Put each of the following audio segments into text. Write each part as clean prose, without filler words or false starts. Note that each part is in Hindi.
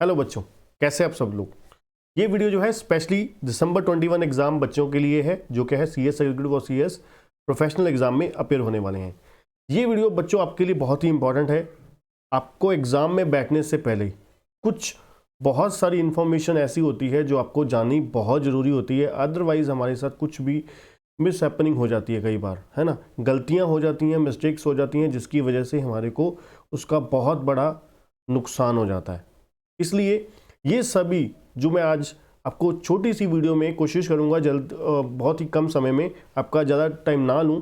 हेलो बच्चों, कैसे आप सब लोग। ये वीडियो जो है स्पेशली दिसंबर 21 एग्जाम बच्चों के लिए है, जो कि है सीएस एग्जीक्यूटिव और सीएस प्रोफेशनल एग्जाम में अपेयर होने वाले हैं। ये वीडियो बच्चों आपके लिए बहुत ही इंपॉर्टेंट है। आपको एग्जाम में बैठने से पहले कुछ बहुत सारी इंफॉर्मेशन ऐसी होती है जो आपको जाननी बहुत ज़रूरी होती है, अदरवाइज हमारे साथ कुछ भी मिस हैपनिंग हो जाती है, कई बार है ना, गलतियां हो जाती हैं, मिस्टेक्स हो जाती हैं, जिसकी वजह से हमारे को उसका बहुत बड़ा नुकसान हो जाता है। इसलिए ये सभी जो मैं आज आपको छोटी सी वीडियो में कोशिश करूंगा बहुत ही कम समय में, आपका ज़्यादा टाइम ना लूं,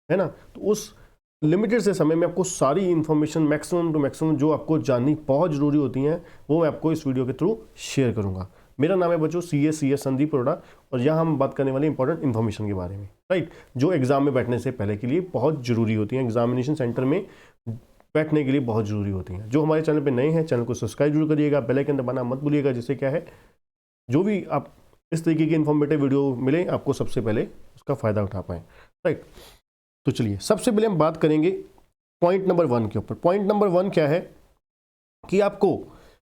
है ना, तो उस लिमिटेड से समय में आपको सारी इन्फॉर्मेशन मैक्सिमम टू मैक्सिमम जो आपको जाननी बहुत ज़रूरी होती हैं वो मैं आपको इस वीडियो के थ्रू शेयर करूंगा। मेरा नाम है बच्चों सी एस संदीप अरोड़ा, और यहाँ हम बात करने वाले इंपॉर्टेंट इन्फॉर्मेशन के बारे में, राइट, जो एग्जाम में बैठने से पहले के लिए बहुत ज़रूरी होती हैं, एग्जामिनेशन सेंटर में बैठने के लिए बहुत ज़रूरी होती हैं। जो हमारे चैनल पे नए हैं, चैनल को सब्सक्राइब जरूर करिएगा, बेल आइकन दबाना मत भूलिएगा, जिससे क्या है जो भी आप इस तरीके की इन्फॉर्मेटिव वीडियो मिले आपको सबसे पहले उसका फ़ायदा उठा पाएँ, राइट। तो चलिए सबसे पहले हम बात करेंगे पॉइंट नंबर 1 के ऊपर। पॉइंट नंबर 1 क्या है कि आपको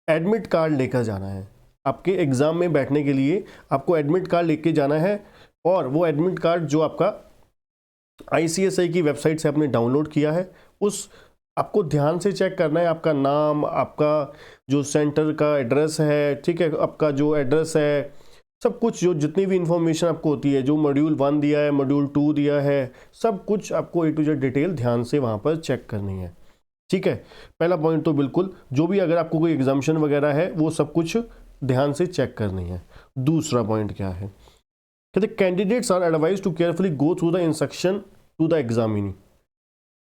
एडमिट कार्ड लेकर जाना है। आपके एग्ज़ाम में बैठने के लिए आपको एडमिट कार्ड लेके जाना है, और वो एडमिट कार्ड जो आपका ICSI की वेबसाइट से आपने डाउनलोड किया है, उस आपको ध्यान से चेक करना है। आपका नाम, आपका जो सेंटर का एड्रेस है, ठीक है, आपका जो एड्रेस है, सब कुछ जो जितनी भी इंफॉर्मेशन आपको होती है, जो मॉड्यूल 1 दिया है, मॉड्यूल 2 दिया है, सब कुछ आपको A to Z डिटेल ध्यान से वहाँ पर चेक करनी है, ठीक है। पहला पॉइंट तो बिल्कुल, जो भी अगर आपको कोई एग्जामिशन वगैरह है वो सब कुछ ध्यान से चेक करनी है। दूसरा पॉइंट क्या है, कहते candidates are advise to carefully go through the instruction to the examinee,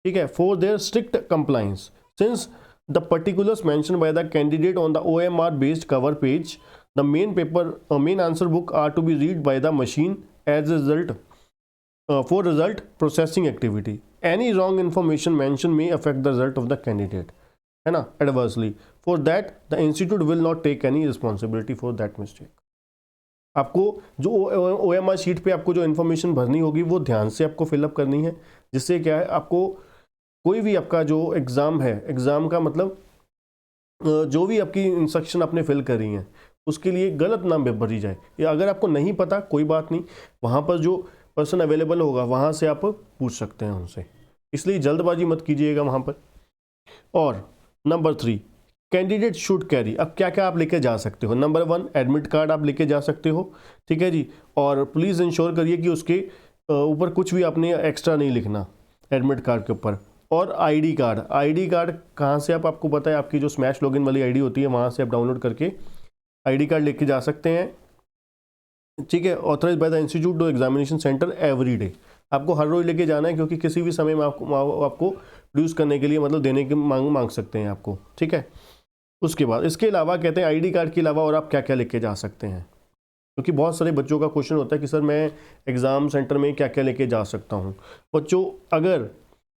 ठीक है, for their strict compliance since the particulars mention by the candidate on the OMR based cover page, the main answer book are to be read by the machine as result for result processing activity. Any wrong information mention may affect the result of the candidate, है ना, adversely. For that the institute will not take any responsibility for that mistake. आपको जो OMR शीट पे आपको जो इन्फॉर्मेशन भरनी होगी वो ध्यान से आपको फिलअप करनी है, जिससे क्या है आपको कोई भी आपका जो एग्ज़ाम है, एग्ज़ाम का मतलब जो भी आपकी इंस्ट्रक्शन आपने फिल करी हैं उसके लिए गलत ना भरी जाए, या अगर आपको नहीं पता कोई बात नहीं, वहाँ पर जो पर्सन अवेलेबल होगा वहाँ से आप पूछ सकते हैं उनसे, इसलिए जल्दबाजी मत कीजिएगा वहाँ पर। और नंबर 3, कैंडिडेट शुड कैरी। अब क्या क्या आप लेके जा सकते हो। नंबर 1, एडमिट कार्ड आप लेके जा सकते हो, ठीक है जी, और प्लीज़ इंश्योर करिए कि उसके ऊपर कुछ भी आपने एक्स्ट्रा नहीं लिखना एडमिट कार्ड के ऊपर। और आईडी कार्ड कहाँ से आपको पता है, आपकी जो स्मैश लॉगिन वाली आईडी होती है वहाँ से आप डाउनलोड करके आईडी कार्ड लेके जा सकते हैं, ठीक है। Authorise by the institute to examination centre every day. आपको हर रोज लेके जाना है, क्योंकि किसी भी समय में आपको प्रोड्यूस करने के लिए मतलब देने की मांग सकते हैं आपको, ठीक है। उसके बाद इसके अलावा कहते हैं आईडी कार्ड के अलावा और आप क्या क्या लेके जा सकते हैं, क्योंकि बहुत सारे बच्चों का क्वेश्चन होता है कि सर मैं एग्ज़ाम सेंटर में क्या क्या लेके जा सकता हूँ। बच्चों अगर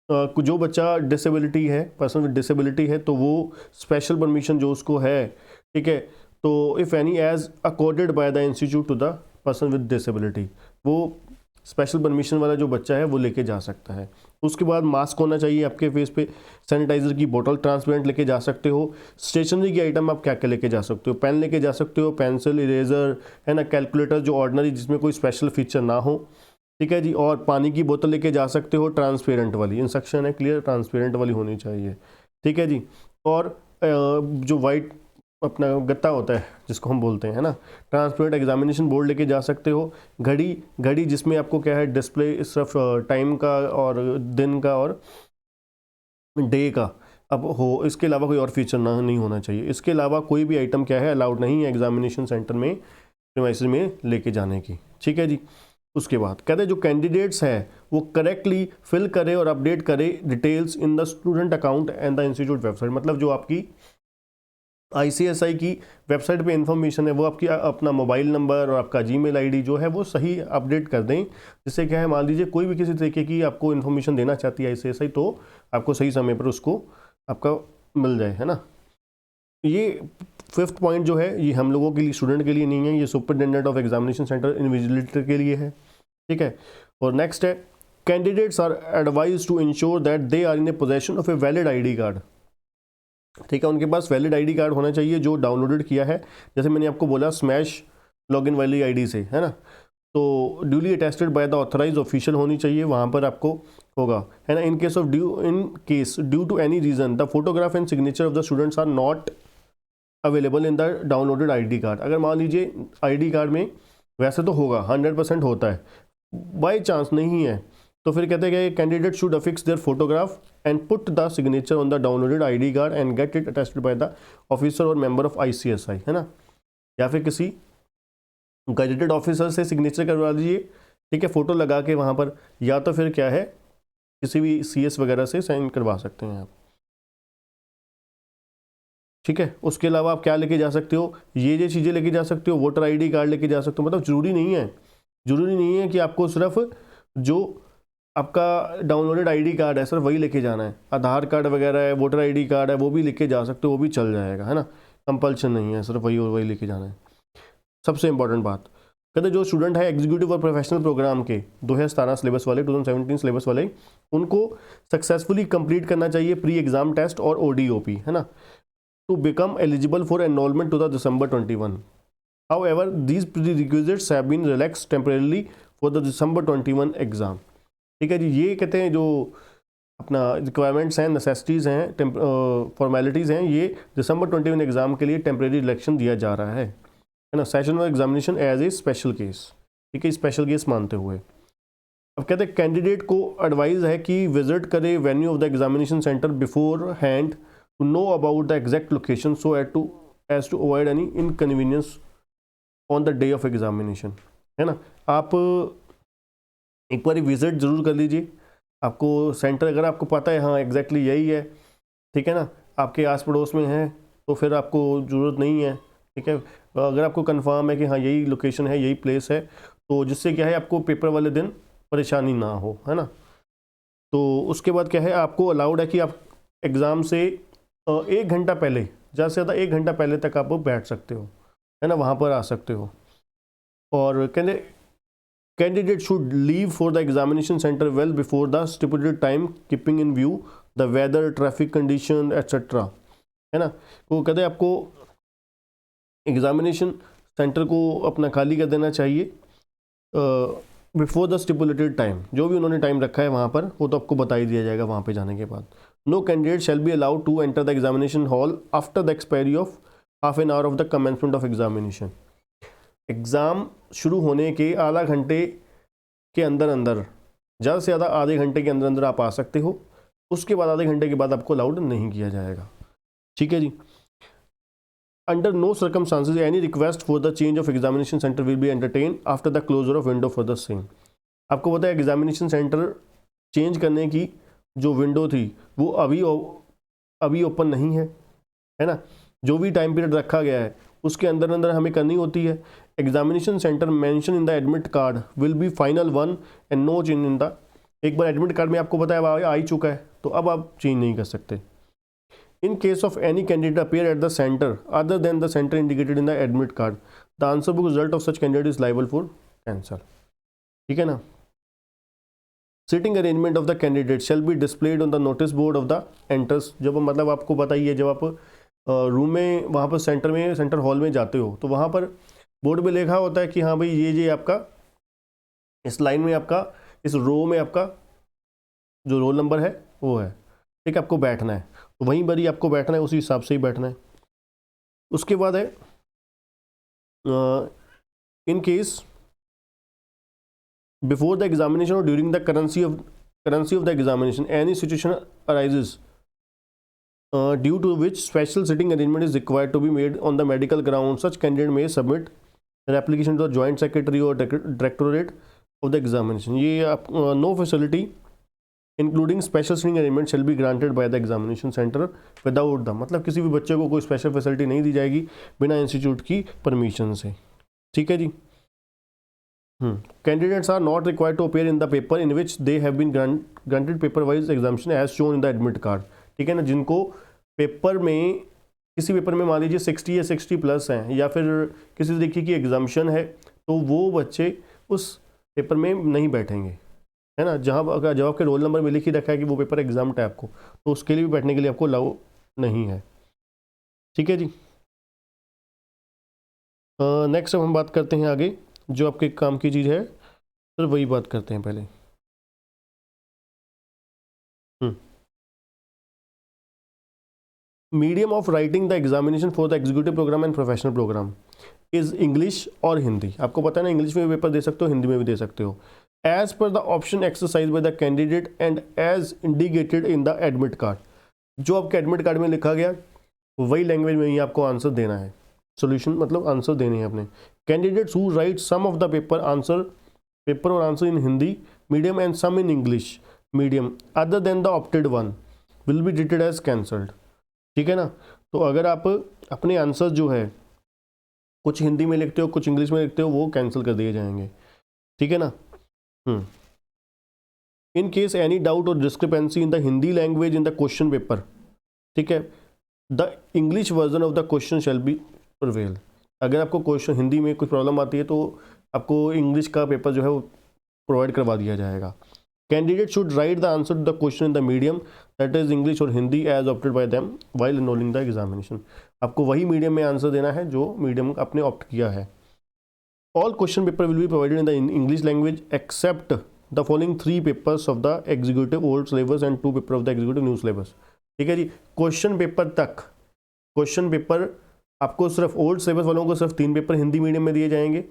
जो बच्चा डिसेबिलिटी है, पर्सन विद डिसेबिलिटी है, तो वो स्पेशल परमिशन जो उसको है, ठीक है, तो if any aid accorded by the institute to the person with disability, वो स्पेशल परमिशन वाला जो बच्चा है वो लेके जा सकता है। उसके बाद मास्क होना चाहिए आपके फेस पे, सैनिटाइजर की बोतल ट्रांसपेरेंट लेके जा सकते हो। स्टेशनरी की आइटम आप क्या क्या लेके जा सकते हो, पेन लेके जा सकते हो, पेंसिल, इरेजर, है ना, कैलकुलेटर जो ऑर्डिनरी जिसमें कोई स्पेशल फीचर ना हो, ठीक है जी। और पानी की बोतल लेके जा सकते हो, ट्रांसपेरेंट वाली, इंस्ट्रक्शन है क्लियर, ट्रांसपेरेंट वाली होनी चाहिए, ठीक है जी। और जो वाइट अपना गत्ता होता है जिसको हम बोलते हैं ना, ट्रांसपेरेंट एग्जामिनेशन बोर्ड लेके जा सकते हो। घड़ी जिसमें आपको क्या है डिस्प्ले सिर्फ टाइम का और दिन का और डे का अब हो, इसके अलावा कोई और फीचर ना नहीं होना चाहिए। इसके अलावा कोई भी आइटम क्या है अलाउड नहीं है एग्जामिनेशन सेंटर में प्रीमाइसेस में लेके जाने की, ठीक है जी। उसके बाद कहते हैं जो कैंडिडेट्स है वो करेक्टली फिल करे और अपडेट करे details in the student account and the institute website. मतलब जो आपकी ICSI की वेबसाइट पे इंफॉर्मेशन है वो आपकी अपना मोबाइल नंबर और आपका जीमेल आईडी जो है वो सही अपडेट कर दें, जिससे क्या है मान लीजिए कोई भी किसी तरीके की आपको इन्फॉर्मेशन देना चाहती है ICSI, तो आपको सही समय पर उसको आपका मिल जाए, है ना। ये 5th पॉइंट जो है ये हम लोगों के लिए, स्टूडेंट के लिए नहीं है, ये superintendent of examination centre invigilator के लिए है, ठीक है। और नेक्स्ट है candidates are advise to ensure that they are in a possession of a valid ID card ठीक है, उनके पास वैलिड आईडी कार्ड होना चाहिए जो डाउनलोडेड किया है, जैसे मैंने आपको बोला स्मैश लॉगिन वाली आईडी से, है ना। तो duly attested by the authorise official होनी चाहिए, वहाँ पर आपको होगा, है ना। In case due to any reason the photograph and signature of the students are not available in the downloaded ID card. अगर मान लीजिए आईडी कार्ड में वैसे तो होगा 100% होता है, बाई चांस नहीं है, तो फिर कहते हैं कि candidate should affix their photograph and put the signature on the downloaded ID card and get it attested by the officer और मेंबर ऑफ ICSI, है ना। या फिर किसी गजेटेड ऑफिसर से सिग्नेचर करवा लीजिए, ठीक है, फोटो लगा के वहाँ पर, या तो फिर क्या है किसी भी CS वगैरह से साइन करवा सकते हैं आप, ठीक है। उसके अलावा आप क्या लेके जा सकते हो, ये चीज़ें लेके जा सकते हो, वोटर ID कार्ड लेके जा सकते हो। मतलब ज़रूरी नहीं है कि आपको सिर्फ जो आपका डाउनलोडेड आईडी कार्ड है सिर्फ वही लेके जाना है, आधार कार्ड वगैरह है, वोटर ID कार्ड है, वो भी लेके जा सकते हो, वो भी चल जाएगा, है ना। कंपल्शन नहीं है, सिर्फ वही और वही लेके जाना है। सबसे इंपॉर्टेंट बात, कहते जो स्टूडेंट है एग्जीक्यूटिव और प्रोफेशनल प्रोग्राम के 2017 सिलेबस वाले, 2017 सिलेबस वाले, उनको सक्सेसफुली कंप्लीट करना चाहिए प्री एग्जाम टेस्ट और ODOP, है ना, to become eligible for enrolment to the December 21। However, these prerequisites have been relaxed temporarily for the December 21 exam. ठीक है जी, ये कहते हैं जो अपना रिक्वायरमेंट्स हैं, नेसेसिटीज़ हैं, फॉर्मेलिटीज़ हैं, ये December 21 एग्ज़ाम के लिए टेम्प्रेरी रिलेक्शन दिया जा रहा है ना। Session of examination as a special case, ठीक है, स्पेशल केस मानते हुए। अब कहते हैं कैंडिडेट को एडवाइज है कि विजिट करे venue of the examination centre beforehand to know about the exact location so as to avoid any inconvenience on the day of examination, है ना। आप एक बार विजिट ज़रूर कर लीजिए, आपको सेंटर अगर आपको पता है हाँ एग्जैक्टली यही है, ठीक है ना, आपके आस पड़ोस में है, तो फिर आपको ज़रूरत नहीं है, ठीक है। अगर आपको कंफर्म है कि हाँ यही लोकेशन है, यही प्लेस है, तो जिससे क्या है आपको पेपर वाले दिन परेशानी ना हो, है ना। तो उसके बाद क्या है, आपको अलाउड है कि आप एग्ज़ाम से 1 घंटा पहले, ज़्यादा से ज़्यादा 1 घंटा पहले तक आप बैठ सकते हो, है ना, वहाँ पर आ सकते हो। और कहते candidate should leave for the examination centre well before the stipulated time keeping in view the weather, traffic condition et cetera, है ना। तो कहते हैं आपको एग्जामिनेशन सेंटर को अपना खाली कर देना चाहिए बिफोर द स्टिपुलेटेड टाइम, जो भी उन्होंने टाइम रखा है वहाँ पर, वो तो आपको बता ही दिया जाएगा वहाँ पे जाने के बाद। No candidate shall be allowed to enter the examination hall after the expiry of half an hour of the commencement of examination. Exam शुरू होने के आधा घंटे के अंदर अंदर, ज़्यादा से ज़्यादा आधे घंटे के अंदर अंदर आप आ सकते हो, उसके बाद आधे घंटे के बाद आपको अलाउड नहीं किया जाएगा, ठीक है जी। Under no circumstances any request for the change of examination centre will be entertain after the closure of window for the same. आपको पता है एग्जामिनेशन सेंटर चेंज करने की जो विंडो थी वो अभी ओपन नहीं है ना। जो भी टाइम पीरियड रखा गया है उसके अंदर अंदर हमें करनी होती है। Examination centre mention in the admit card will be final one and no change in the. एक बार एडमिट कार्ड में आपको बताया आ ही चुका है, तो अब आप चेंज नहीं कर सकते। In case of any candidate appear at the center other than the center indicated in the admit card, the answer book result of such candidate is liable for cancel, ठीक है ना। Sitting arrangement of the candidate shall be displayed on the notice board of the entrance। जब मतलब आपको बताइए, जब आप रूम में वहाँ पर सेंटर हॉल में जाते हो, तो वहाँ पर बोर्ड में लिखा होता है कि हाँ भाई ये आपका इस लाइन में, आपका इस रो में आपका जो रोल नंबर है वो है, ठीक है, आपको बैठना है, तो वहीं पर ही आपको बैठना है, उसी हिसाब से ही बैठना है। उसके बाद है in case before the examination or during the currency of the examination any situation arises due to which special sitting arrangement is required to be made on the medical ground, such candidate may submit an application to the joint secretary or directorate of the examination. ये आप no facility including special sitting arrangement shall be granted by the examination centre without the, मतलब किसी भी बच्चे को कोई स्पेशल फैसिलिटी नहीं दी जाएगी बिना इंस्टीट्यूट की परमिशन से, ठीक है जी। Candidates are not required to appear in the paper in which they have been granted paper wise examination as shown in the admit card, ठीक है ना। जिनको पेपर में, किसी पेपर में मान लीजिए 60 या 60+ हैं, या फिर किसी तरीके की एग्जाम्शन है, तो वो बच्चे उस पेपर में नहीं बैठेंगे, है ना। जब आपके रोल नंबर में लिख ही रखा है कि वो पेपर एग्जाम है आपको, तो उसके लिए भी बैठने के लिए आपको अलाउ नहीं है, ठीक है जी। नेक्स्ट अब हम बात करते हैं आगे, जो आपके काम की चीज़ है तो वही बात करते हैं पहले। Medium of writing the examination for the executive programme and professional programme is English और हिंदी। आपको पता है ना, इंग्लिश में भी पेपर दे सकते हो, हिंदी में भी दे सकते हो, as per the option exercise by the candidate and as indicated in the admit card. जो आपके एडमिट कार्ड में लिखा गया वही लैंग्वेज में ही आपको आंसर देना है, सोल्यूशन मतलब आंसर देने हैं अपने। Candidates who write some of the paper or answer in Hindi medium and some in English medium other than the opted one will be treated as cancelled. ठीक है ना। तो अगर आप अपने आंसर जो है कुछ हिंदी में लिखते हो कुछ इंग्लिश में लिखते हो, वो कैंसिल कर दिए जाएंगे। ठीक है ना। इन केस एनी डाउट और discrepancy in the Hindi language in the question paper, ठीक है, the English version of the question shall be prevail. अगर आपको क्वेश्चन हिंदी में कुछ प्रॉब्लम आती है तो आपको इंग्लिश का पेपर जो है वो प्रोवाइड करवा दिया जाएगा। Candidate should write the answer to the question in the medium that is English और Hindi as opted by them while enrolling the examination. आपको वही मीडियम में आंसर देना है जो मीडियम आपने ऑप्ट किया है। All question paper will be provided in the English language except the following 3 papers of the executive old syllabus and 2 paper of the executive new syllabus. ठीक है जी। क्वेश्चन पेपर तक, क्वेश्चन पेपर आपको सिर्फ ओल्ड सिलेबस वालों को सिर्फ 3 पेपर हिंदी मीडियम में दिए जाएंगे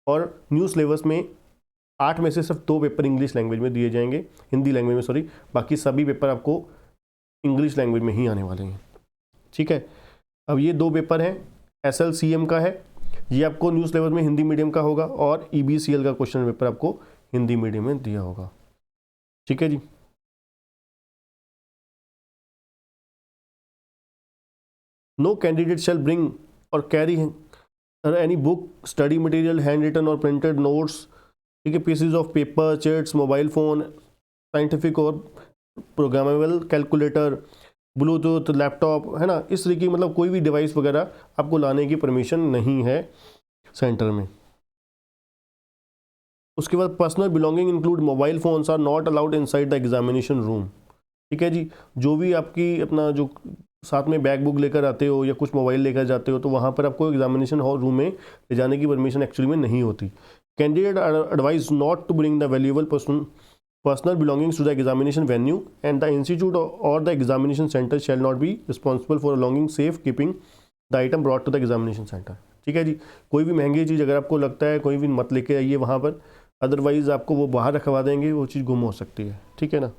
और न्यू सिलेबस में 8 में से सिर्फ 2 पेपर इंग्लिश लैंग्वेज में दिए जाएंगे, हिंदी लैंग्वेज में सॉरी, बाकी सभी पेपर आपको इंग्लिश लैंग्वेज में ही आने वाले हैं। ठीक है। अब ये 2 पेपर हैं, SLCM का है, ये आपको न्यू सिलेबस में हिंदी मीडियम का होगा, और EBCL का क्वेश्चन पेपर आपको हिंदी मीडियम में दिया होगा। ठीक है जी। नो कैंडिडेट शैल ब्रिंग और carry any book, study material, hand written और प्रिंटेड नोट्स, ठीक है, pieces of paper, charts, mobile phone, scientific और प्रोग्रामेबल कैलकुलेटर, ब्लूटूथ, लैपटॉप, है ना, इस तरीके की मतलब कोई भी डिवाइस वगैरह आपको लाने की परमिशन नहीं है सेंटर में। उसके बाद personal belonging include mobile phones are not allowed inside the examination room. ठीक है जी। जो भी आपकी अपना जो साथ में बैग बुक लेकर आते हो या कुछ मोबाइल लेकर जाते हो तो वहाँ पर आपको एग्जामिनेशन हॉल रूम में ले जाने की परमिशन एक्चुअली में नहीं होती। Candidate advise not to bring the valuable personal belongings to the examination venue and the institute or the examination center shall not be responsible for allowing safe keeping the item brought to the examination center। ठीक है जी। कोई भी महंगी चीज़ अगर आपको लगता है कोई भी मत लेके आइए वहाँ पर, अदरवाइज आपको वो बाहर रखवा देंगे, वो चीज़ गुम हो सकती है। ठीक है ना।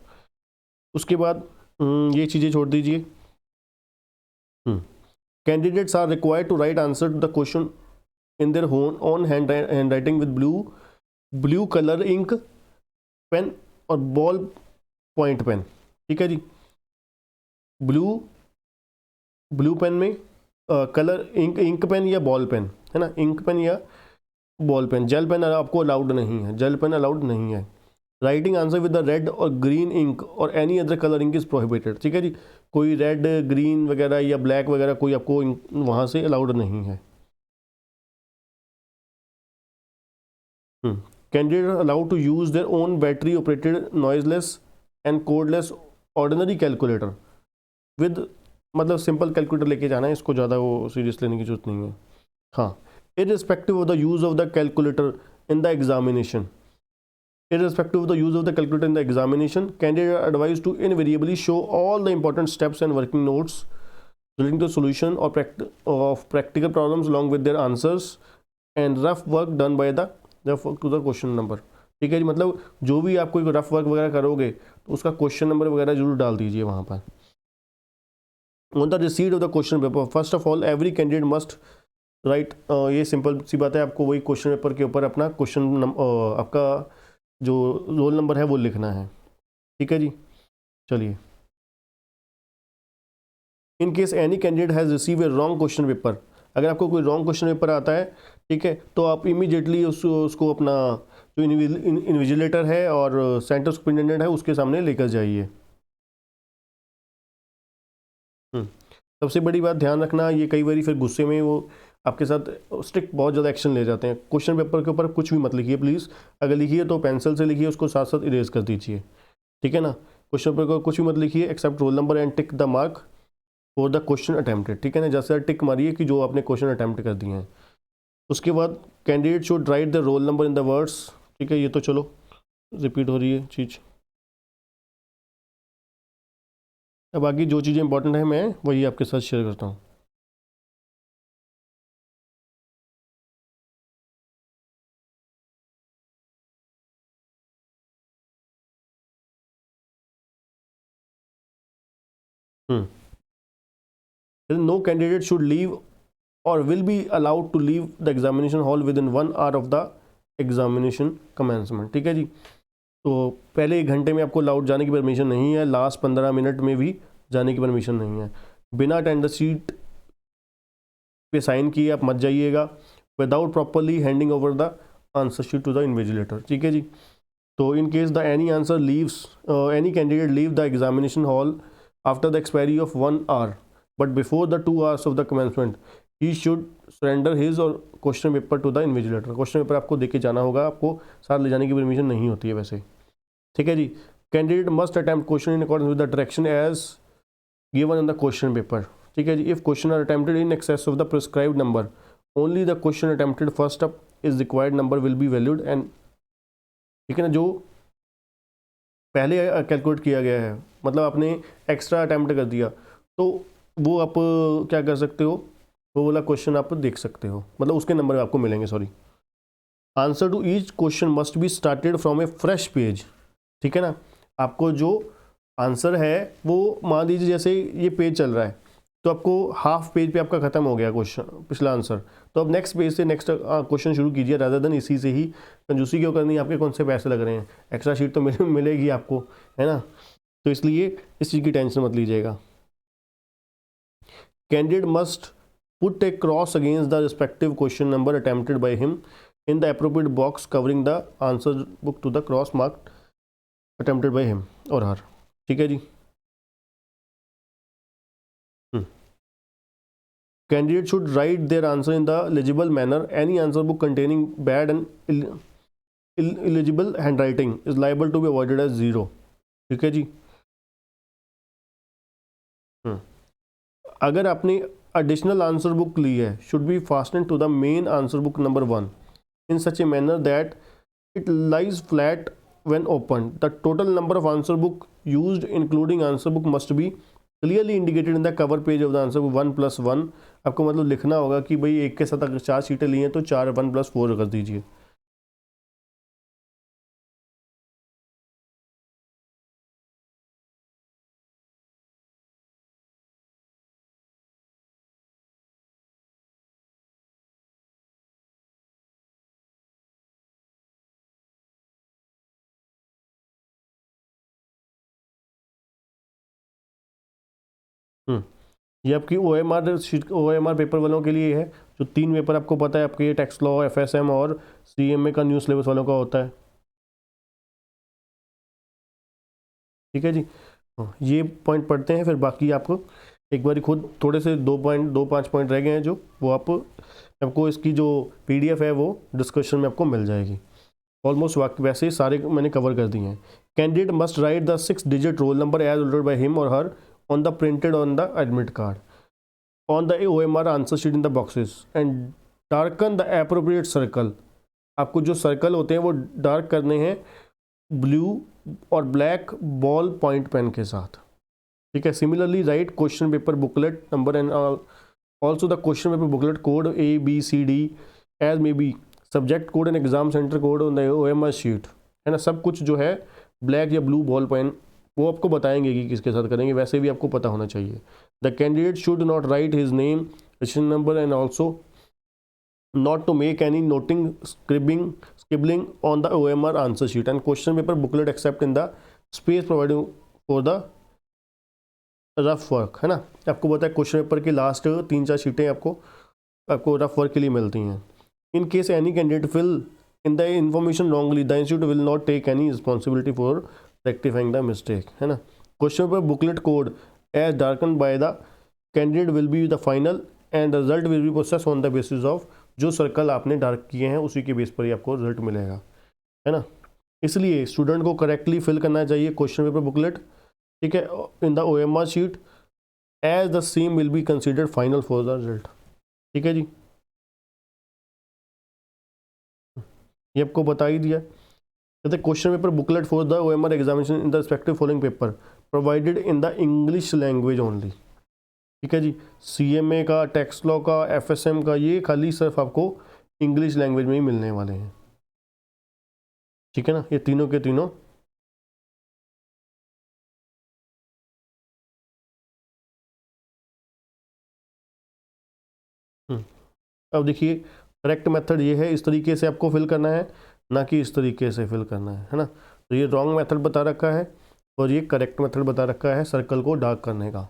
उसके बाद ये चीज़ें छोड़ दीजिए। Candidates are required to write answer to the question in their own hand writing with blue colour ink pen और बॉल पॉइंट पेन। ठीक है जी। ब्लू पेन में कलर इंक पेन या बॉल पेन, है ना, इंक पेन या बॉल पेन। जेल पेन आपको अलाउड नहीं है, जेल पेन अलाउड नहीं है। Writing answer with the red और ग्रीन इंक और any other colour ink is prohibited. ठीक है जी। कोई रेड ग्रीन वगैरह या ब्लैक वगैरह कोई आपको वहाँ से अलाउड नहीं है। Candidate are allowed to use their own battery operated noiseless and codeless ordinary calculator with, मतलब सिंपल कैलकुलेटर लेके जाना है, इसको ज़्यादा वो सीरियस लेने की जरूरत नहीं है। हाँ, irrespective of the use of the calculator in the examination, candidate are advised to invariably show all the important steps and working notes relating to solution or practical problems along with their answers and rough work done by the to the question number. ठीक है जी। मतलब जो भी आप कोई रफ वर्क वगैरह करोगे तो उसका क्वेश्चन नंबर वगैरह जरूर डाल दीजिए वहाँ पर। On the receipt of the question paper first of all every candidate must right, ये सिंपल सी बात है, आपको वही क्वेश्चन पेपर के ऊपर अपना क्वेश्चन आपका जो रोल नंबर है वो लिखना है। ठीक है जी। चलिए, इन case any candidate has receive A wrong question paper, अगर आपको कोई रॉन्ग क्वेश्चन पेपर आता है, ठीक है, तो आप इमीडिएटली उसको अपना जो इन्विजिलेटर है और सेंटर सुपरिटेंडेंट है उसके सामने लेकर जाइए। सबसे बड़ी बात ध्यान रखना, ये कई बार फिर गुस्से में वो आपके साथ स्ट्रिक्ट बहुत ज़्यादा एक्शन ले जाते हैं। क्वेश्चन पेपर के ऊपर कुछ भी मत लिखिए प्लीज़, अगर लिखिए तो पेंसिल से लिखिए, उसको साथ साथ इरेज कर दीजिए। ठीक है ना। क्वेश्चन पेपर को कुछ भी मत लिखिए except roll number and tick the mark for the question attempted, ठीक है ना, जैसे टिक मारिए कि जो आपने क्वेश्चन अटेम्प्ट कर दिए हैं। उसके बाद candidate should write the roll number in the words, ठीक है, ये तो चलो रिपीट हो रही है चीज़। अब आगे जो चीज़ें इंपॉर्टेंट है मैं वही आपके साथ शेयर करता हूँ। No candidate should leave or will be allowed to leave the examination hall within 1 hour of the examination commencement, ठीक है जी। तो पहले 1 घंटे में आपको अलाउड जाने की परमिशन नहीं है, लास्ट 15 मिनट में भी जाने की परमिशन नहीं है। बिना अटेंडर सीट पे साइन किए आप मत जाइएगा, without properly handing over the answer sheet to the invigilator, ठीक है जी। तो in case the any answer leaves any candidate leave the examination hall after the expiry of 1 hour but before the 2 hours of the commencement he should surrender his or question paper to the invigilator. Question paper आपको देके जाना होगा, आपको साथ ले जाने की परमिशन नहीं होती है वैसे, ठीक है जी। Candidate must attempt question in accordance with the direction as given in the question paper, ठीक है जी। If question are attempted in excess of the prescribed number only the question attempted first up is required number will be valued and, ठीक है ना, जो पहले कैलकुलेट किया गया है, मतलब आपने एक्स्ट्रा अटैम्प्ट कर दिया तो वो आप क्या कर सकते हो, वो वाला क्वेश्चन आप देख सकते हो, मतलब उसके नंबर आपको मिलेंगे, sorry. Answer to each question must be started from a fresh page, ठीक है ना। आपको जो आंसर है वो मान लीजिए जैसे ये पेज चल रहा है तो आपको हाफ पेज पे आपका खत्म हो गया क्वेश्चन पिछला आंसर, तो अब नेक्स्ट पेज से नेक्स्ट क्वेश्चन शुरू कीजिए, रादर देन इसी से ही कंजूसी क्यों करनी है, आपके कौन से पैसे लग रहे हैं, एक्स्ट्रा शीट तो मिलेगी आपको, है ना। तो इसलिए इस चीज़ की टेंशन मत लीजिएगा। Candidate must put a cross against the respective question number attempted by him in the appropriate box covering the answer book to the cross mark attempted by him or her, ठीक है जी। Candidate should write their answer in the legible manner. Any answer book containing bad and illegible handwriting is liable to be avoided as 0, ठीक है जी। अगर आपने additional answer book ली है should be fastened to the main answer book number 1 in such a manner that it lies flat when opened. The total number of answer book used including answer book must be clearly indicated in the cover page of the answer 1+1। आपको मतलब लिखना होगा कि भाई एक के साथ अगर 4 सीटें ली हैं तो 4 1+4 कर दीजिए। ये आपकी OMR शीट, OMR पेपर वालों के लिए है, जो 3 पेपर आपको पता है आपके टैक्स लॉ, FSM और CMA का न्यू सिलेबस वालों का होता है, ठीक है जी। ये पॉइंट पढ़ते हैं, फिर बाकी आपको एक बार खुद थोड़े से 2.25 पॉइंट रह गए हैं जो वो आपको इसकी जो PDF है वो डिस्कशन में आपको मिल जाएगी। ऑलमोस्ट वैसे सारे मैंने कवर कर दिए हैं। Candidate must write the 6 digit roll number as ordered by him or her on the printed on the admit card on the OMR answer sheet in the boxes and darken the appropriate circle। आपको जो सर्कल होते हैं वो डार्क करने हैं ब्लू और ब्लैक बॉल पॉइंट पेन के साथ, ठीक है। Similarly write question paper booklet number and also the question paper booklet code ABCD as may be subject code and exam centre code on the OMR sheet, है ना। सब कुछ जो है ब्लैक या ब्लू बॉल पेन वो आपको बताएंगे कि किसके साथ करेंगे, वैसे भी आपको पता होना चाहिए। The candidate should not write his name, registration number and also not to make any noting scribbling on the OMR answer sheet and question paper booklet except in the space providing for the rough work, है ना। आपको पता है क्वेश्चन पेपर की लास्ट 3-4 शीटें आपको रफ वर्क के लिए मिलती हैं। In case any candidate fill in the information wrongly the institute will not take any responsibility for rectifying the mistake, है ना। Question paper booklet code as darken by the candidate will be the final and result will be process on the basis of जो सर्कल आपने डार्क किए हैं उसी के बेस पर ही आपको रिजल्ट मिलेगा, है ना। इसलिए स्टूडेंट को करेक्टली फिल करना चाहिए क्वेश्चन पेपर बुकलेट, ठीक है, in the OMR sheet as the same will be considered final for the result. ठीक है जी, ये आपको बता ही दिया। कहते question paper booklet for the OMR examination in the respective following paper provided in the English language only. ठीक है जी, CMA का, टैक्स लॉ का, FSM का, ये खाली सिर्फ आपको इंग्लिश लैंग्वेज में ही मिलने वाले हैं। ठीक है ना, ये तीनों के तीनों। अब देखिए करेक्ट मेथड ये है, इस तरीके से आपको फिल करना है, ना कि इस तरीके से फिल करना है ना। तो ये रॉन्ग मेथड बता रखा है और ये करेक्ट मेथड बता रखा है सर्कल को डार्क करने का।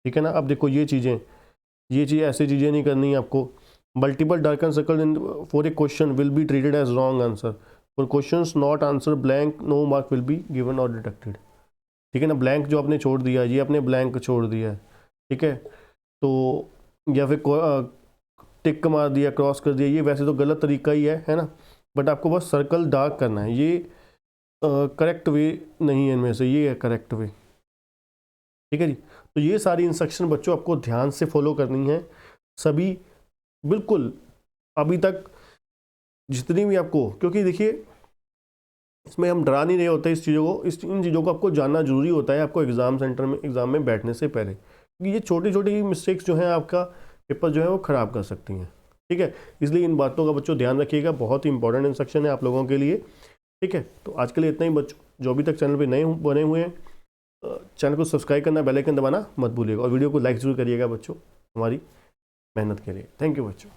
ठीक है ना, अब देखो ये चीज़ ऐसी चीज़ें नहीं करनी है आपको। Multiple darken circle in for a question will be treated as wrong answer, for questions not answer blank no mark will be given or deducted. ठीक है ना, ब्लैंक जो आपने छोड़ दिया, ये आपने ब्लैंक छोड़ दिया है, ठीक है, तो या फिर टिक मार दिया, क्रॉस कर दिया, ये वैसे तो गलत तरीका ही है ना, बट आपको बस सर्कल डार्क करना है। ये करेक्ट वे नहीं है इनमें से, ये है करेक्ट वे। ठीक है जी, तो ये सारी इंस्ट्रक्शन बच्चों आपको ध्यान से फॉलो करनी है सभी, बिल्कुल अभी तक जितनी भी आपको, क्योंकि देखिए इसमें हम डरा नहीं रहे होते इस चीज़ों को, इन चीज़ों को आपको जानना जरूरी होता है आपको एग्ज़ाम सेंटर में, एग्ज़ाम में बैठने से पहले, क्योंकि ये छोटी छोटी मिस्टेक्स जो हैं आपका पेपर जो है वो ख़राब कर सकती हैं। ठीक है, इसलिए इन बातों का बच्चों ध्यान रखिएगा, बहुत ही इंपॉर्टेंट इंस्ट्रक्शन है आप लोगों के लिए। ठीक है, तो आज के लिए इतना ही बच्चों, जो अभी तक चैनल पर नए बने हुए हैं चैनल को सब्सक्राइब करना, बेल आइकन दबाना मत भूलिएगा और वीडियो को लाइक ज़रूर करिएगा बच्चों हमारी मेहनत के लिए। थैंक यू बच्चों।